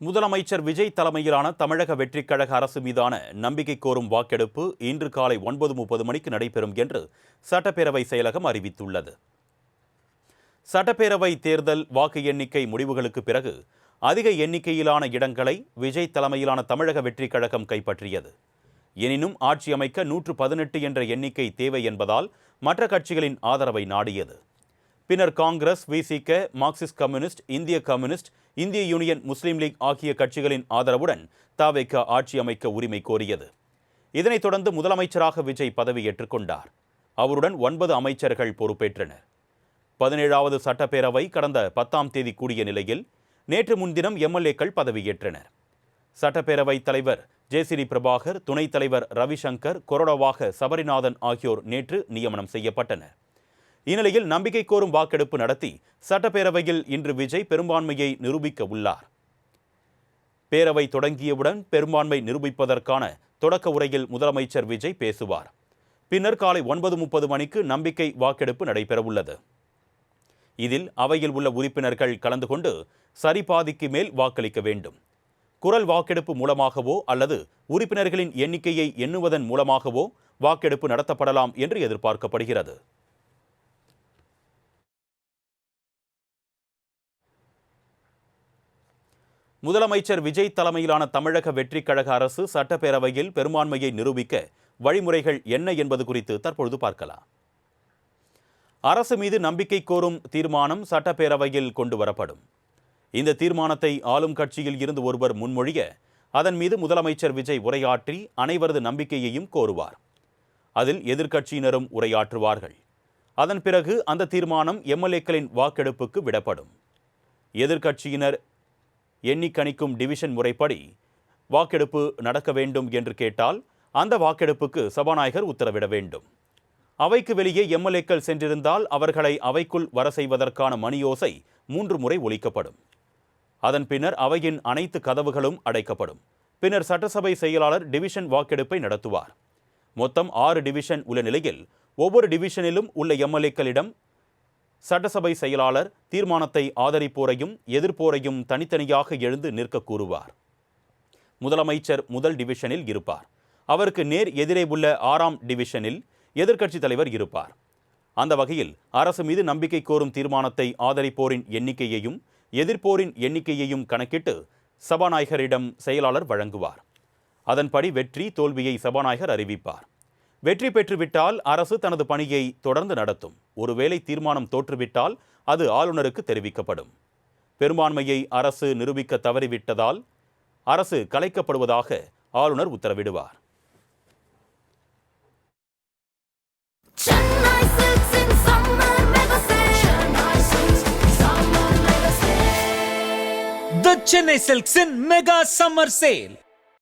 முதலமைச்சர் விஜய் தலைமையிலான தமிழக வெற்றிக் கழக அரசு மீதான நம்பிக்கை கோரும் வாக்கெடுப்பு இன்று காலை 9:30 மணிக்கு நடைபெறும் என்று சட்டப்பேரவை செயலகம் அறிவித்துள்ளது. சட்டப்பேரவை தேர்தல் வாக்கு எண்ணிக்கை முடிவுகளுக்கு பிறகு அதிக எண்ணிக்கையிலான இடங்களை விஜய் தலைமையிலான தமிழக வெற்றிக் கழகம் கைப்பற்றியது. எனினும் ஆட்சி அமைக்க 118 என்ற எண்ணிக்கை தேவை என்பதால் மற்ற கட்சிகளின் ஆதரவை நாடியது. பின்னர் காங்கிரஸ், விசிக, மார்க்சிஸ்ட் கம்யூனிஸ்ட், இந்திய கம்யூனிஸ்ட், இந்திய யூனியன் முஸ்லீம் லீக் ஆகிய கட்சிகளின் ஆதரவுடன் தவேக ஆட்சி அமைக்க உரிமை கோரியது. இதனைத் தொடர்ந்து முதலமைச்சராக விஜய் பதவியேற்றுக் கொண்டார். அவருடன் 9 அமைச்சர்கள் பொறுப்பேற்றனர். 17வது சட்டப்பேரவை கடந்த 10ஆம் தேதி கூடிய நிலையில் நேற்று முன்தினம் எம்எல்ஏக்கள் பதவியேற்றனர். சட்டப்பேரவைத் தலைவர் ஜேசிடி பிரபாகர், துணைத் தலைவர் ரவிசங்கர், கொறடாவாக சபரிநாதன் ஆகியோர் நேற்று நியமனம் செய்யப்பட்டனர். இந்நிலையில் நம்பிக்கை கோரும் வாக்கெடுப்பு நடத்தி சட்டப்பேரவையில் இன்று விஜய் பெரும்பான்மையை நிரூபிக்க உள்ளார். பேரவை தொடங்கியவுடன் பெரும்பான்மை நிரூபிப்பதற்கான தொடக்க உரையில் முதலமைச்சர் விஜய் பேசுவார். பின்னர் காலை 9:30 மணிக்கு நம்பிக்கை வாக்கெடுப்பு நடைபெறவுள்ளது. இதில் அவையில் உள்ள உறுப்பினர்கள் கலந்து கொண்டு சரிபாதிக்கு மேல் வாக்களிக்க வேண்டும். குரல் வாக்கெடுப்பு மூலமாகவோ அல்லது உறுப்பினர்களின் எண்ணிக்கையை எண்ணுவதன் மூலமாகவோ வாக்கெடுப்பு நடத்தப்படலாம் என்று எதிர்பார்க்கப்படுகிறது. முதலமைச்சர் விஜய் தலைமையிலான தமிழக வெற்றிக் கழக அரசு சட்டப்பேரவையில் பெரும்பான்மையை நிரூபிக்க வழிமுறைகள் என்ன என்பது குறித்து தற்பொழுது பார்க்கலாம். அரசு மீது நம்பிக்கை கோரும் தீர்மானம் சட்டப்பேரவையில் கொண்டு வரப்படும். இந்த தீர்மானத்தை ஆளும் கட்சியில் இருந்து ஒருவர் முன்மொழிய அதன் மீது முதலமைச்சர் விஜய் உரையாற்றி அனைவரது நம்பிக்கையையும் கோருவார். அதில் எதிர்க்கட்சியினரும் உரையாற்றுவார்கள். அதன் பிறகு அந்த தீர்மானம் எம்எல்ஏக்களின் வாக்கெடுப்புக்கு விடப்படும். எதிர்க்கட்சியினர் எண்ணி கணிக்கும் டிவிஷன் முறைப்படி வாக்கெடுப்பு நடக்க வேண்டும் என்று கேட்டால் அந்த வாக்கெடுப்புக்கு சபாநாயகர் உத்தரவிட வேண்டும். அவைக்கு வெளியே எம்எல்ஏக்கள் சென்றிருந்தால் அவர்களை அவைக்குள் வர செய்வதற்கான மணியோசை 3 முறை ஒலிக்கப்படும். அதன் பின்னர் அவையின் அனைத்து கதவுகளும் அடைக்கப்படும். பின்னர் சட்டசபை செயலாளர் டிவிஷன் வாக்கெடுப்பை நடத்துவார். மொத்தம் 6 டிவிஷன் உள்ள நிலையில் ஒவ்வொரு டிவிஷனிலும் உள்ள எம்எல்ஏக்களிடம் சட்டசபை செயலாளர் தீர்மானத்தை ஆதரிப்போரையும் எதிர்ப்போரையும் தனித்தனியாக எழுந்து நிற்க கூறுவார். முதலமைச்சர் முதல் டிவிஷனில் இருப்பார். அவருக்கு நேர் எதிரே உள்ள 6ஆம் டிவிஷனில் எதிர்க்கட்சித் தலைவர் இருப்பார். அந்த வகையில் அரசு மீது நம்பிக்கை கோரும் தீர்மானத்தை ஆதரிப்போரின் எண்ணிக்கையையும் எதிர்ப்போரின் எண்ணிக்கையையும் கணக்கிட்டு சபாநாயகரிடம் செயலாளர் வழங்குவார். அதன்படி வெற்றி தோல்வியை சபாநாயகர் அறிவிப்பார். வெற்றி பெற்றுவிட்டால் அரசு தனது பணியை தொடர்ந்து நடத்தும். ஒருவேளை தீர்மானம் தோற்றுவிட்டால் அது ஆளுநருக்கு தெரிவிக்கப்படும். பெரும்பான்மையை அரசு நிரூபிக்க தவறிவிட்டதால் அரசு கலைக்கப்படுவதாக ஆளுநர் உத்தரவிடுவார். The Chennai Silks in Mega Summer Sale.